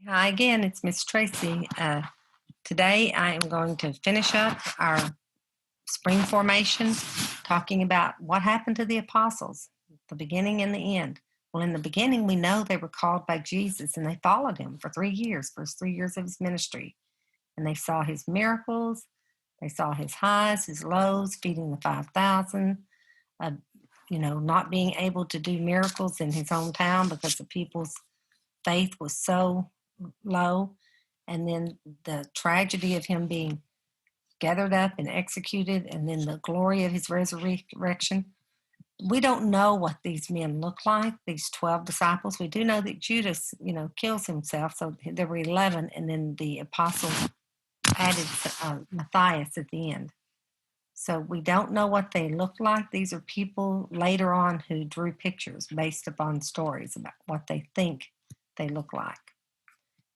Hi again, it's Miss Tracy. Today I am going to finish up our spring formation, talking about what happened to the apostles, the beginning and the end. Well, in the beginning, we know they were called by Jesus and they followed him for 3 years, first 3 years of his ministry. And they saw his miracles, they saw his highs, his lows, feeding the 5,000, uh, not being able to do miracles in his hometown because the people's faith was so low, and then the tragedy of him being gathered up and executed, and then the glory of his resurrection. We don't know what these men look like, these 12 disciples. We do know that Judas, kills himself, so there were 11, and then the apostles added Matthias at the end. So we don't know what they look like. These are people later on who drew pictures based upon stories about what they think they look like.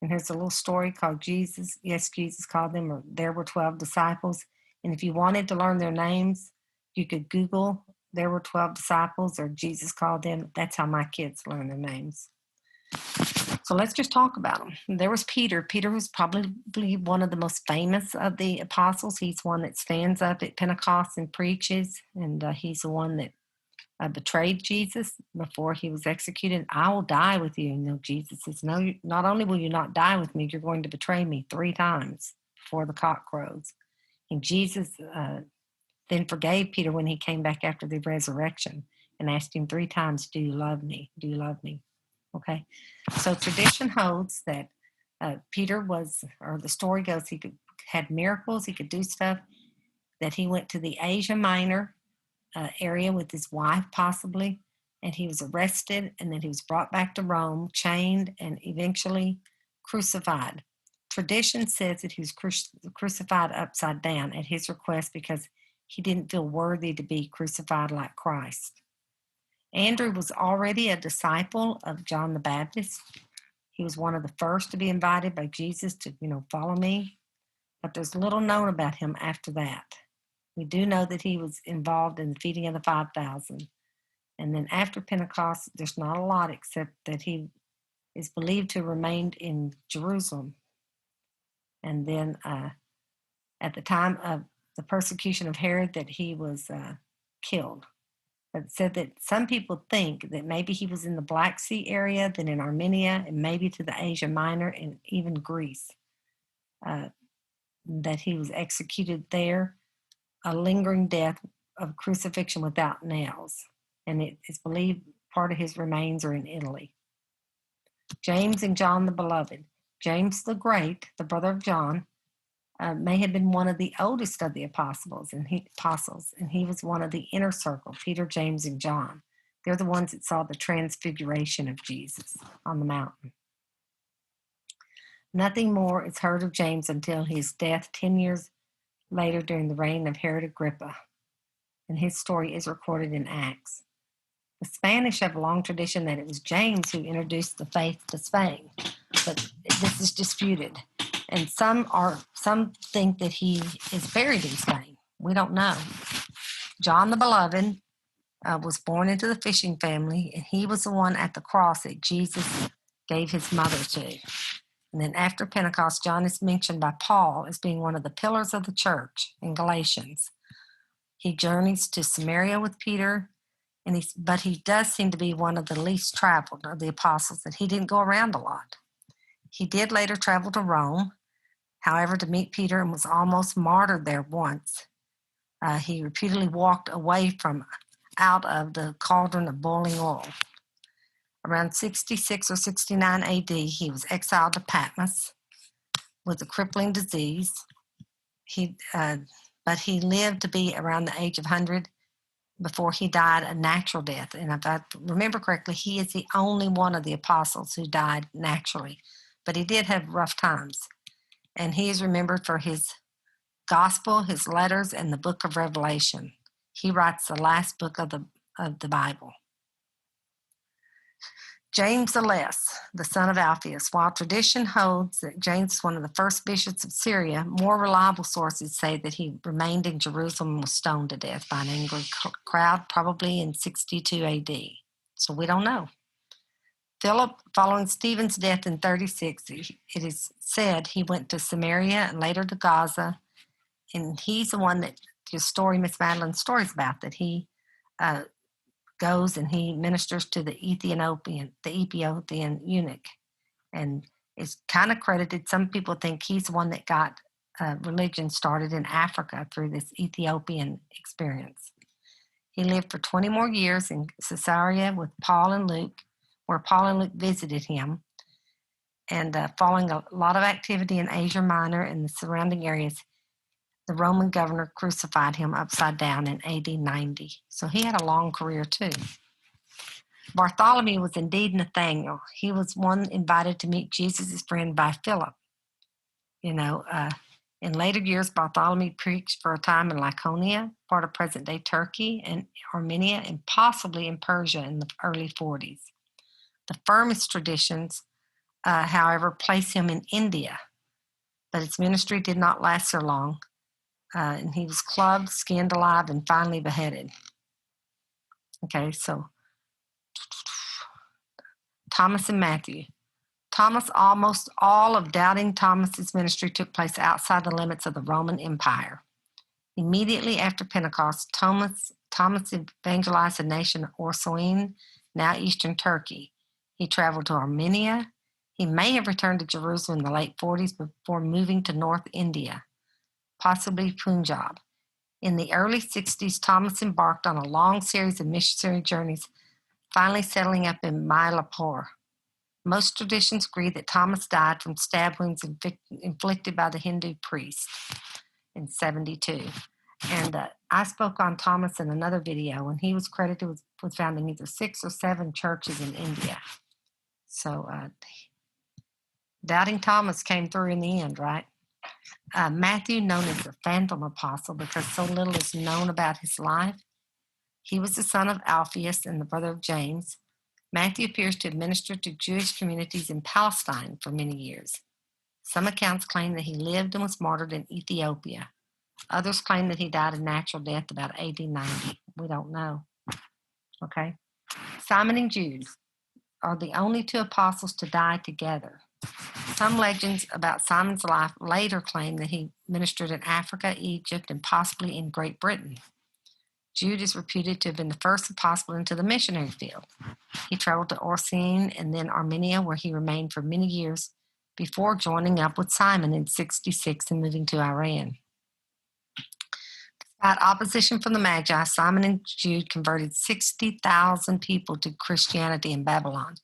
And here's a little story called Jesus. Yes, Jesus called them, or there were 12 disciples. And if you wanted to learn their names, you could Google there were 12 disciples or Jesus called them. That's how my kids learn their names. So let's just talk about them. There was Peter. Peter was probably one of the most famous of the apostles. He's one that stands up at Pentecost and preaches, and he's the one that betrayed Jesus before he was executed. I will die with you. Jesus says, no, not only will you not die with me, you're going to betray me 3 times before the cock crows. And Jesus then forgave Peter when he came back after the resurrection and asked him 3 times, do you love me? Do you love me? Okay. So tradition holds that Peter was, or the story goes, had miracles, he could do stuff, that he went to the Asia Minor area with his wife, possibly, and he was arrested, and then he was brought back to Rome, chained, and eventually crucified. Tradition says that he was crucified upside down at his request because he didn't feel worthy to be crucified like Christ. Andrew was already a disciple of John the Baptist. He was one of the first to be invited by Jesus to, follow me. But there's little known about him after that. We do know that he was involved in the feeding of the 5,000. And then after Pentecost, there's not a lot except that he is believed to have remained in Jerusalem. And then at the time of the persecution of Herod, that he was killed. But it said that some people think that maybe he was in the Black Sea area, then in Armenia, and maybe to the Asia Minor, and even Greece, that he was executed there, a lingering death of crucifixion without nails. And it is believed part of his remains are in Italy. James and John the Beloved. James the Great, the brother of John, may have been one of the oldest of the apostles, and he was one of the inner circle, Peter, James, and John. They're the ones that saw the transfiguration of Jesus on the mountain. Nothing more is heard of James until his death 10 years later during the reign of Herod Agrippa, and his story is recorded in Acts. The Spanish have a long tradition that it was James who introduced the faith to Spain, but this is disputed. And some think that he is buried in Spain. We don't know. John the Beloved was born into the fishing family, and he was the one at the cross that Jesus gave his mother to. And then after Pentecost, John is mentioned by Paul as being one of the pillars of the church in Galatians. He journeys to Samaria with Peter, but he does seem to be one of the least traveled of the apostles, that he didn't go around a lot. He did later travel to Rome, however, to meet Peter, and was almost martyred there once. He repeatedly walked away from out of the cauldron of boiling oil. Around 66 or 69 AD, he was exiled to Patmos with a crippling disease. But he lived to be around the age of 100 before he died a natural death. And if I remember correctly, he is the only one of the apostles who died naturally. But he did have rough times. And he is remembered for his gospel, his letters, and the book of Revelation. He writes the last book of the Bible. James the Less, the son of Alphaeus. While tradition holds that James was one of the first bishops of Syria, more reliable sources say that he remained in Jerusalem and was stoned to death by an angry crowd, probably in 62 AD. So we don't know. Philip, following Stephen's death in 36, it is said he went to Samaria and later to Gaza. And he's the one that your story, Miss Madeline's story is about, that he uh, goes and he ministers to the Ethiopian eunuch. And it's kind of credited. Some people think he's the one that got religion started in Africa through this Ethiopian experience. He lived for 20 more years in Caesarea with Paul and Luke, where Paul and Luke visited him. And following a lot of activity in Asia Minor and the surrounding areas, the Roman governor crucified him upside down in AD 90. So he had a long career too. Bartholomew was indeed Nathanael. He was one invited to meet Jesus' friend by Philip. In later years, Bartholomew preached for a time in Laconia, part of present-day Turkey, and Armenia, and possibly in Persia in the early 40s. The firmest traditions, however, place him in India, but his ministry did not last so long, and he was clubbed, skinned alive, and finally beheaded. Okay, so Thomas and Matthew. Almost all of Doubting Thomas's ministry took place outside the limits of the Roman Empire. Immediately after Pentecost, Thomas evangelized the nation of Orsoin, now eastern Turkey. He traveled to Armenia. He may have returned to Jerusalem in the late 40s before moving to North India, possibly Punjab. In the early 60s, Thomas embarked on a long series of missionary journeys, finally settling up in Mylapore. Most traditions agree that Thomas died from stab wounds inflicted by the Hindu priest in 72. And I spoke on Thomas in another video, and he was credited with founding either 6 or 7 churches in India. So Doubting Thomas came through in the end, right? Matthew, known as the Phantom Apostle because so little is known about his life. He was the son of Alphaeus and the brother of James. Matthew appears to have ministered to Jewish communities in Palestine for many years. Some accounts claim that he lived and was martyred in Ethiopia. Others claim that he died a natural death about AD 90. We don't know. Okay. Simon and Jude are the only 2 apostles to die together. Some legends about Simon's life later claim that he ministered in Africa, Egypt, and possibly in Great Britain. Jude is reputed to have been the first apostle into the missionary field. He traveled to Orsoin and then Armenia, where he remained for many years before joining up with Simon in 66 and moving to Iran. Despite opposition from the Magi, Simon and Jude converted 60,000 people to Christianity in Babylon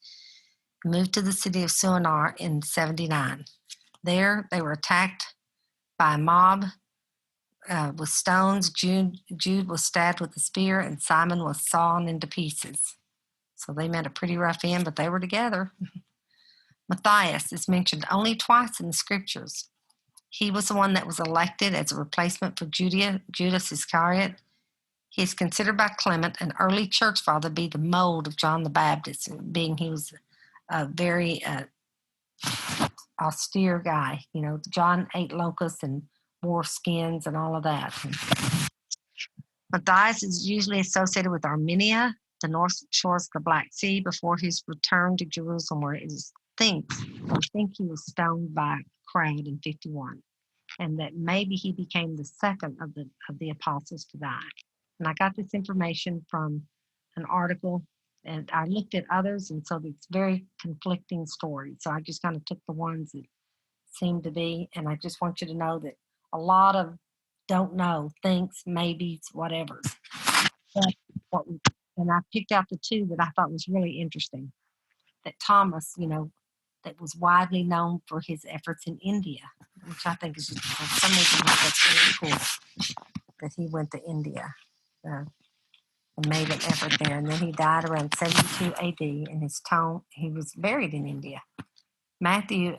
and moved to the city of Sunar in 79. There, they were attacked by a mob with stones. Jude was stabbed with a spear, and Simon was sawn into pieces. So they met a pretty rough end, but they were together. Matthias is mentioned only twice in the scriptures. He was the one that was elected as a replacement for Judas Iscariot. He is considered by Clement, an early church father, to be the mold of John the Baptist, being he was a very austere guy. John ate locusts and wore skins and all of that. Matthias is usually associated with Armenia, the north shores of the Black Sea, before his return to Jerusalem, where it think he was stoned by a crowd in 51, and that maybe he became the second of the apostles to die. And I got this information from an article, and I looked at others, and so it's very conflicting stories. So I just kind of took the ones that seem to be, and I just want you to know that a lot of don't know, thinks, maybes, whatever. And I picked out the 2 that I thought was really interesting. That Thomas, that was widely known for his efforts in India, which I think is just, for some reason, that's really cool that he went to India and made an effort there. And then he died around 72 AD, and he was buried in India. Matthew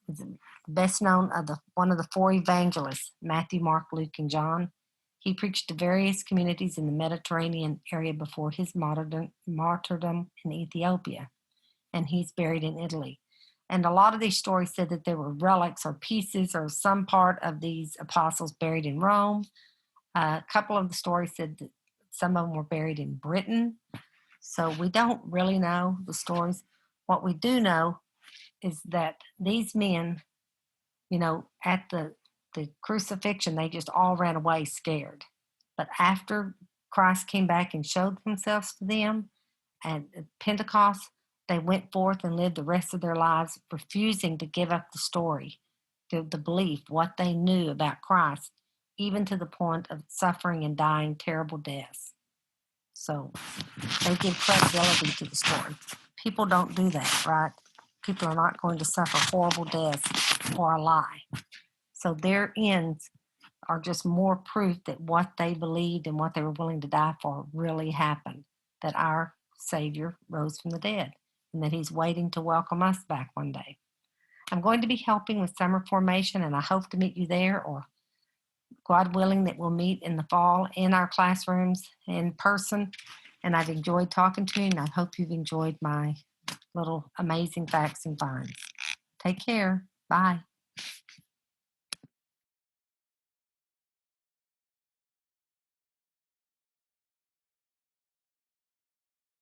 is best known of one of the 4 evangelists, Matthew, Mark, Luke, and John. He preached to various communities in the Mediterranean area before his martyrdom in Ethiopia, and he's buried in Italy. And a lot of these stories said that there were relics or pieces or some part of these apostles buried in Rome. A couple of the stories said that some of them were buried in Britain. So we don't really know the stories. What we do know is that these men, at the crucifixion, they just all ran away scared. But after Christ came back and showed themselves to them, and at Pentecost, they went forth and lived the rest of their lives, refusing to give up the story, the belief, what they knew about Christ, even to the point of suffering and dying terrible deaths. So they give credibility to the story. People don't do that, right? People are not going to suffer horrible deaths for a lie. So their ends are just more proof that what they believed and what they were willing to die for really happened, that our Savior rose from the dead, and that He's waiting to welcome us back one day. I'm going to be helping with summer formation, and I hope to meet you there, or God willing, that we'll meet in the fall in our classrooms in person. And I've enjoyed talking to you, and I hope you've enjoyed my little amazing facts and finds. Take care. Bye.